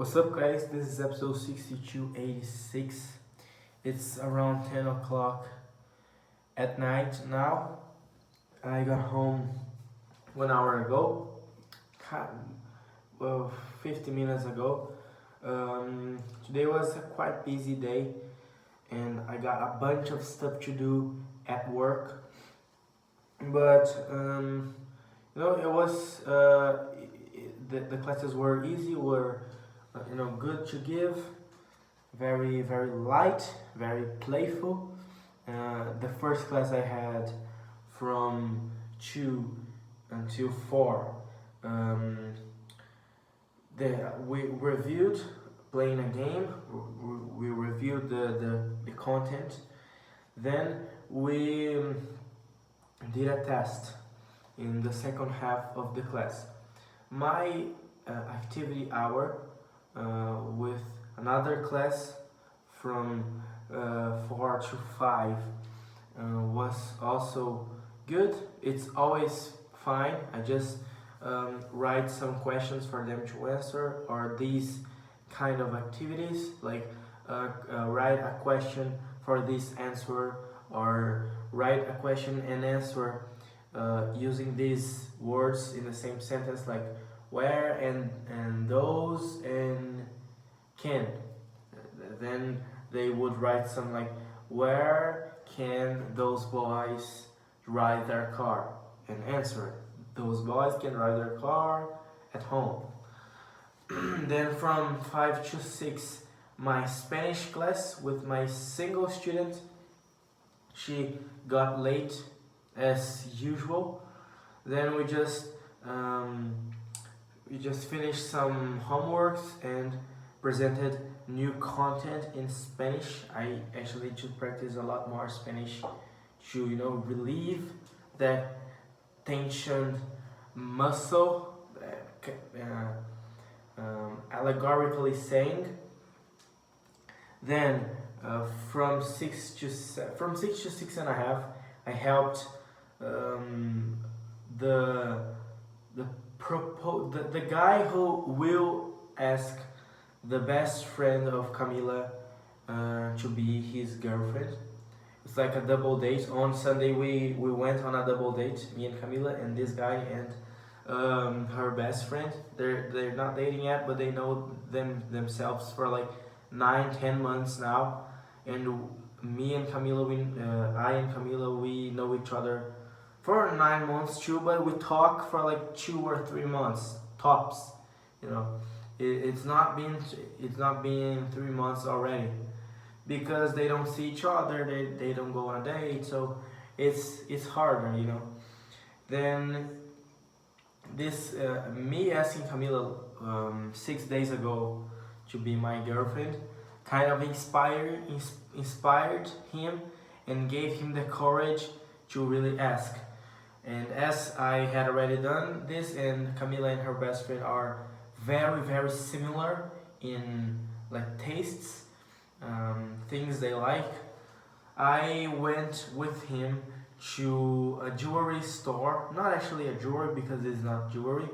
What's up, guys? This is episode 6286. It's around 10 o'clock at night now. I got home 1 hour ago, well, 50 minutes ago. Today was a quite busy day, and I got a bunch of stuff to do at work. But it was the classes were easy, were good to give, very light, very playful. The first class I had from 2 until 4. We reviewed playing a game. We reviewed the content. Then we did a test in the second half of the class. My activity hour with another class from 4 to 5 was also good. It's always fine. I just write some questions for them to answer, or these kind of activities, like write a question for this answer, or write a question and answer using these words in the same sentence, like where and those and can. Then they would write some like, where can those boys ride their car, and answer it. Those boys can ride their car at home. Then from 5 to 6, my Spanish class with my single student. She got late as usual. Then we just finished some homeworks and presented new content in Spanish. I actually should practice a lot more Spanish to relieve that tension muscle, allegorically saying. Then from 6 to 6 and a half, I helped the guy who will ask the best friend of Camila to be his girlfriend. It's like a double date. On Sunday we went on a double date, me and Camila and this guy and her best friend. They're not dating yet, but they know themselves for like 9-10 months now. And me and Camila, I and Camila, we know each other for 9 months too, but we talk for like 2 or 3 months tops. It's not been 3 months already, because they don't see each other, they don't go on a date, so it's harder. Then this me asking Camila 6 days ago to be my girlfriend kind of inspired him and gave him the courage to really ask. And as I had already done this, and Camila and her best friend are very similar in like tastes, things they like, I went with him to a jewelry store, not actually a jewelry because it's not jewelry,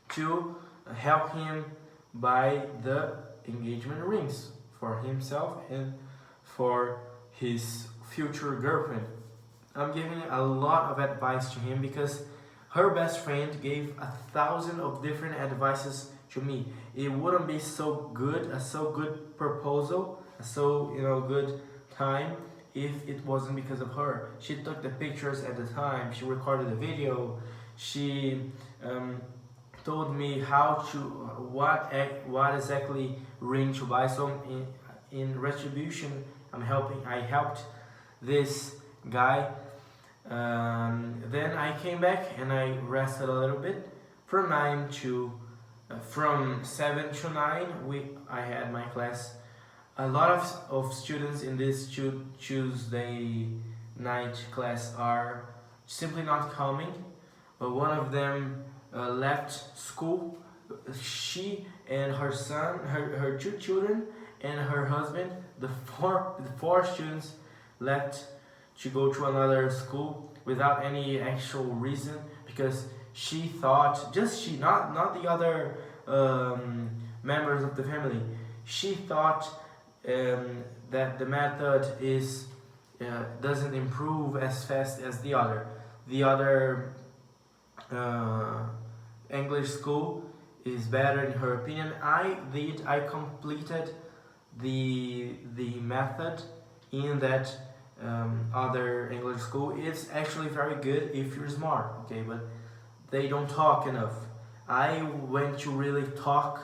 to help him buy the engagement rings for himself and for his future girlfriend. I'm giving a lot of advice to him because her best friend gave 1,000 of different advices to me. It wouldn't be so good, a so good proposal, a so good time, if it wasn't because of her. She took the pictures at the time, she recorded the video, she told me what exactly ring to buy. So in retribution, I helped this guy. Then I came back and I rested a little bit. From 7 to 9, I had my class. A lot of students in this Tuesday night class are simply not coming. But one of them left school. She and her son, her 2 children, and her husband, the four students left to go to another school without any actual reason, because she thought, just she, not the other members of the family. She thought that the method is doesn't improve as fast as the other. The other uh, English school is better in her opinion. I completed the method in that other English school. It's actually very good if you're smart, okay, but they don't talk enough. I went to really talk.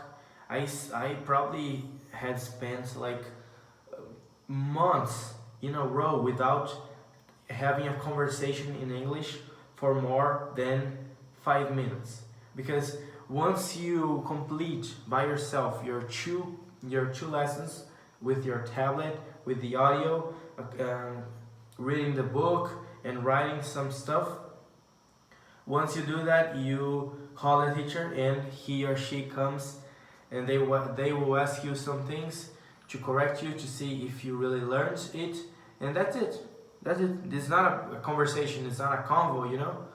I probably had spent like months in a row without having a conversation in English for more than 5 minutes. Because once you complete by yourself your two lessons with your tablet, with the audio, reading the book and writing some stuff, once you do that, you call the teacher and he or she comes and they will ask you some things to correct you to see if you really learned it, and that's it. That's it. It's not a conversation. It's not a convo. You know.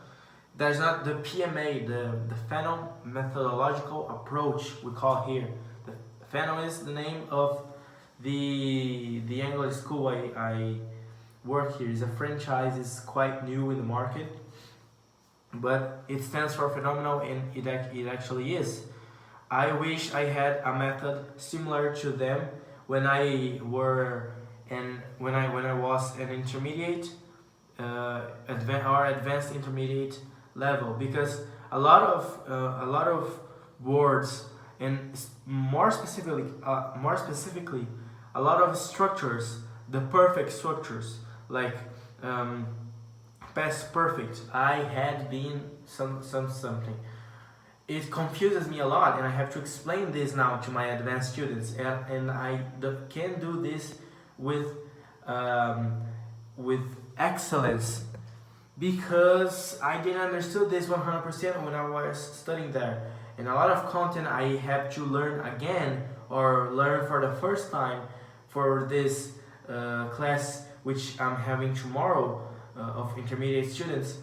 There's not the PMA, the Phenom methodological approach we call here. The Phenom is the name of the English school I work here. It's a franchise. It's quite new in the market, but it stands for phenomenal, and it actually is. I wish I had a method similar to them when I was an intermediate, advanced intermediate level, because a lot of words, and more specifically a lot of structures, the perfect structures, like past perfect, I had been something. It confuses me a lot, and I have to explain this now to my advanced students, and I can do this with excellence, because I didn't understood this 100% when I was studying there, and a lot of content I have to learn again or learn for the first time for this class which I'm having tomorrow of intermediate students,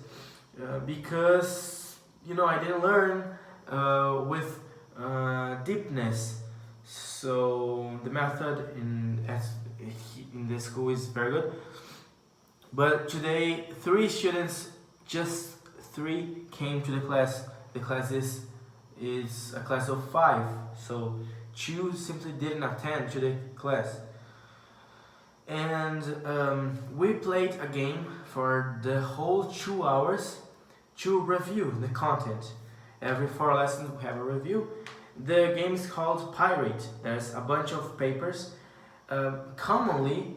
because I didn't learn with deepness. So the method in this school is very good. But today, just three came to the class. The class is a class of 5, so 2 simply didn't attend to the class. And we played a game for the whole 2 hours to review the content. Every 4 lessons we have a review. The game is called Pirate. There's a bunch of papers. Commonly,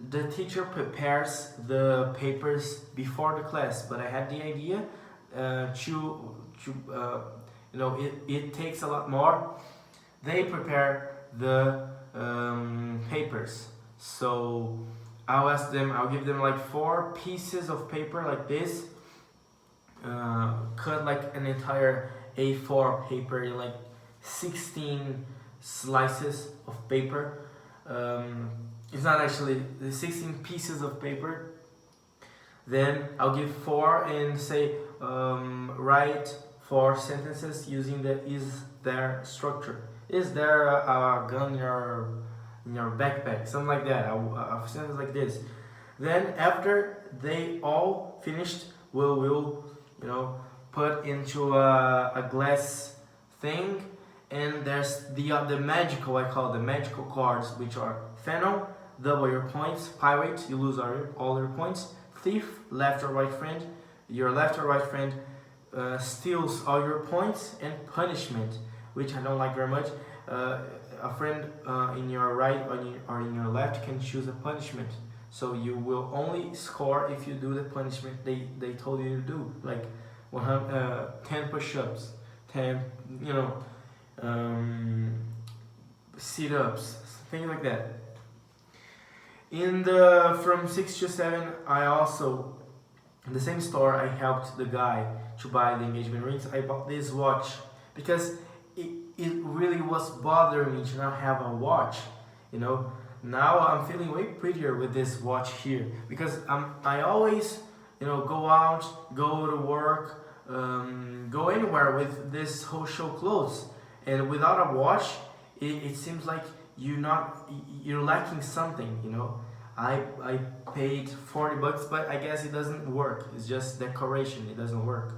the teacher prepares the papers before the class, but I had the idea it takes a lot more. They prepare the papers, so I'll give them like 4 pieces of paper like this, cut like an entire A4 paper in like 16 slices of paper. It's not actually the 16 pieces of paper. Then I'll give 4 and say write 4 sentences using the is there structure. Is there a gun in your backpack? Something like that. A sentence like this. Then after they all finished, we'll put into a glass thing, and there's the magical, I call the magical cards, which are Phenom, double your points; Pirate, you lose all your points; Thief, left or right friend, your left or right friend steals all your points; and Punishment, which I don't like very much. A friend in your right or in your left can choose a punishment, so you will only score if you do the punishment they told you to do, like 10 push-ups, 10 sit-ups, things like that. From 6 to 7, I also, in the same store, I helped the guy to buy the engagement rings. I bought this watch because it really was bothering me to not have a watch. Now I'm feeling way prettier with this watch here, because I always go out, go to work, go anywhere with this whole show clothes, and without a watch it seems like you're lacking something, you know. I paid $40, but I guess it doesn't work. It's just decoration. It doesn't work.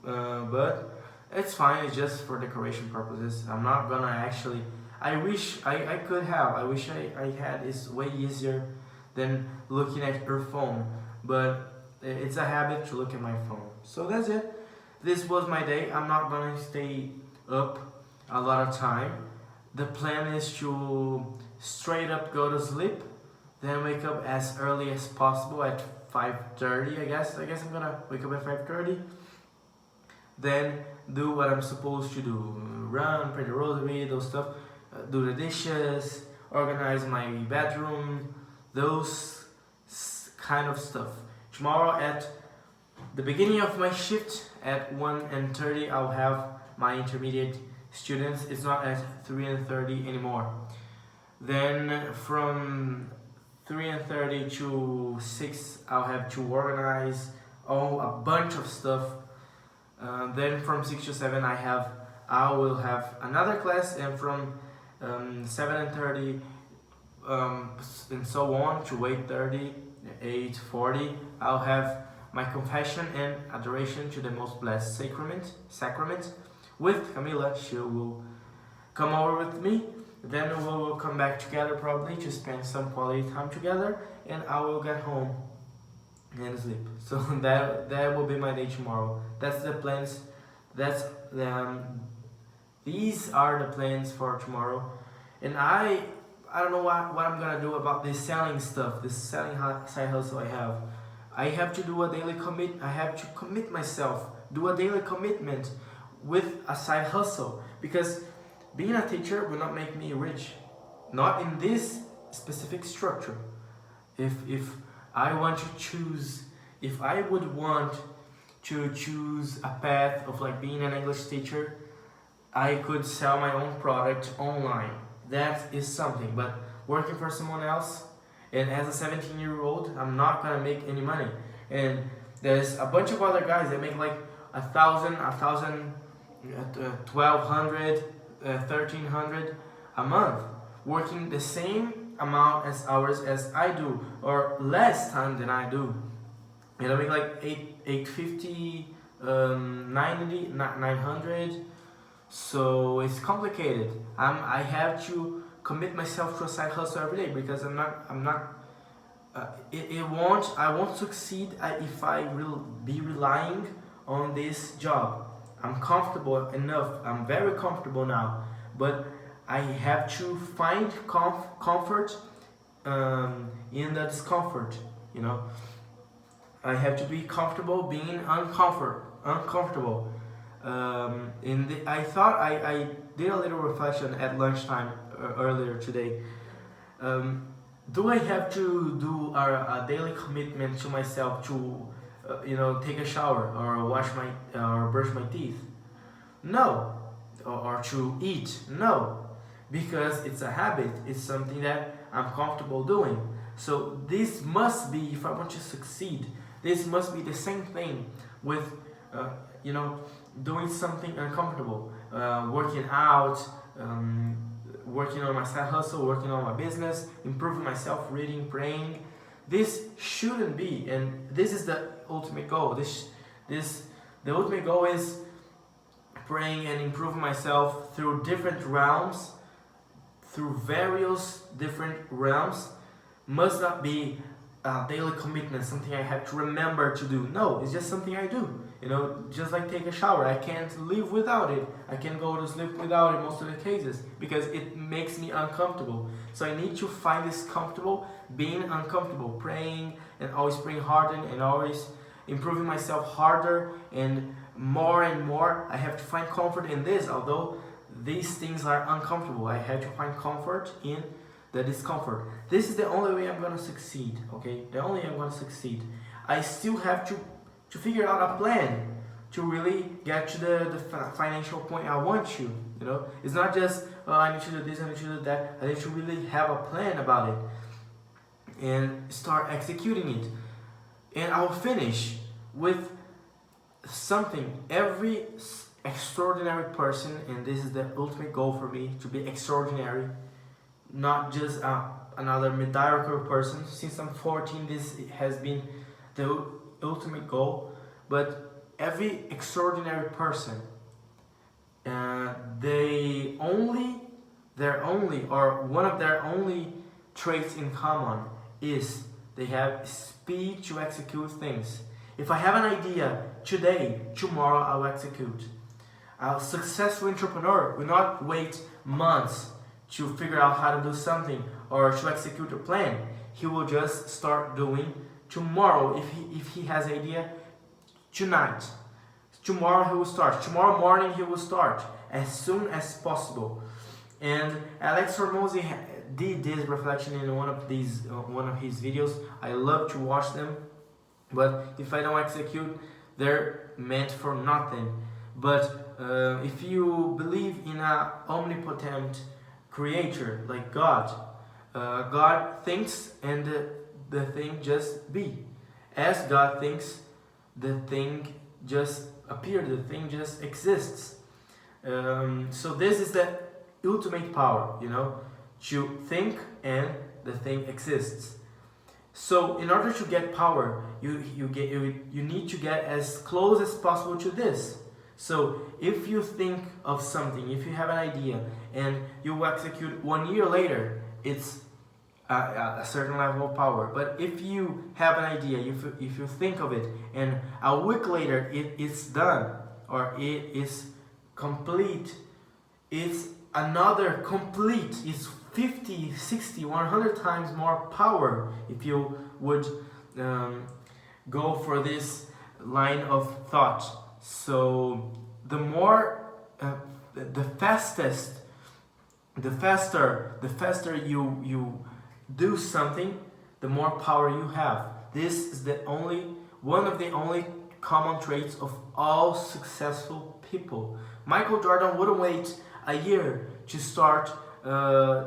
But it's fine. It's just for decoration purposes. I'm not gonna actually. I wish I could have. I wish I had. It's way easier than looking at your phone. But it's a habit to look at my phone. So that's it. This was my day. I'm not gonna stay up a lot of time. The plan is to straight up go to sleep, then wake up as early as possible at 5:30. I guess I'm gonna wake up at 5:30. Then do what I'm supposed to do: run, pray the rosary, those stuff, do the dishes, organize my bedroom, those kind of stuff. Tomorrow at the beginning of my shift at 1:30, I'll have my intermediate students. It's not at 3:30 anymore. Then from 3:30 to 6, I'll have to organize a bunch of stuff. Then from 6 to 7, I will have another class, and from 7:30 and so on to 8:30, 8:40, I'll have my confession and adoration to the Most Blessed Sacrament with Camila. She will come over with me. Then we will come back together probably to spend some quality time together, and I will get home and sleep. So that will be my day tomorrow. That's the plans. These are the plans for tomorrow, and I don't know what I'm gonna do about this selling stuff, this selling side hustle I have. I have to do a daily commit. I have to commit myself, do a daily commitment with a side hustle, because being a teacher will not make me rich, not in this specific structure. If I want to choose, if I would want to choose a path of like being an English teacher, I could sell my own product online. That is something. But working for someone else, and as a 17-year-old, I'm not gonna make any money. And there's a bunch of other guys that make like 1,000, 1,200, 1,300 a month, working the same amount as hours as I do, or less time than I do. And I make like 850, 900. So it's complicated. I have to commit myself to a side hustle every day, because I won't succeed if I will be relying on this job. I'm comfortable enough. I'm very comfortable now, but I have to find comfort in the discomfort. You know, I have to be comfortable being uncomfortable. I thought I did a little reflection at lunchtime earlier today. Do I have to do a daily commitment to myself to take a shower or or brush my teeth? No. Or to eat? No. Because it's a habit. It's something that I'm comfortable doing. So this must be, if I want to succeed, this must be the same thing with doing something uncomfortable, working out, working on my side hustle, working on my business, improving myself, reading, praying. This shouldn't be, and this is the ultimate goal. The ultimate goal is praying and improving myself through different realms, through various different realms. Must not be a daily commitment, something I have to remember to do. No, it's just something I do. Just like take a shower. I can't live without it. I can't go to sleep without it most of the cases, because it makes me uncomfortable. So I need to find this comfortable being uncomfortable, praying and always praying harder and always improving myself harder and more. I have to find comfort in this, although these things are uncomfortable. I have to find comfort in the discomfort. This is the only way I'm gonna succeed, okay? The only way I'm gonna succeed. I still have to figure out a plan to really get to the financial point I want to. It's not just I need to do this, I need to do that. I need to really have a plan about it and start executing it. And I'll finish with something. Every extraordinary person, and this is the ultimate goal for me, to be extraordinary, not just another mediocre person. Since I'm 14, this has been the ultimate goal. But every extraordinary person, or one of their only traits in common is they have speed to execute things. If I have an idea today, tomorrow I'll execute. A successful entrepreneur will not wait months to figure out how to do something or to execute a plan. He will just start doing tomorrow. If he has an idea, tonight, tomorrow he will start. Tomorrow morning he will start as soon as possible. And Alex Hormozy did this reflection in one of his videos. I love to watch them, but if I don't execute, they're meant for nothing. But if you believe in an omnipotent creator like God, God thinks and the thing just be. As God thinks, the thing just appears, the thing just exists. So this is the ultimate power, to think and the thing exists. So in order to get power, you need to get as close as possible to this. So if you think of something, if you have an idea and you execute 1 year later, it's a certain level of power. But if you have an idea, if you think of it and a week later it's done, or it is complete, it's another complete, it's 50, 60, 100 times more power if you would go for this line of thought. So the more, the faster you do something, the more power you have. This is one of the only common traits of all successful people. Michael Jordan wouldn't wait a year to start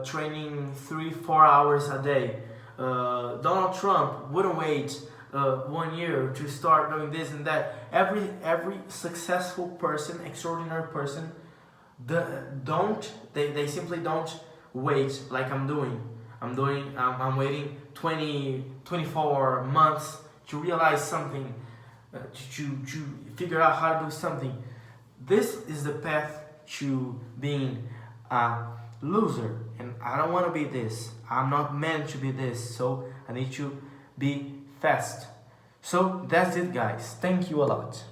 training 3-4 hours a day. Donald Trump wouldn't wait 1 year to start doing this and that. Every successful person, extraordinary person, they simply don't wait like I'm doing. I'm waiting 24 months to realize something, to figure out how to do something. This is the path to being a loser, and I don't want to be this. I'm not meant to be this, so I need to be fast. So that's it, guys. Thank you a lot.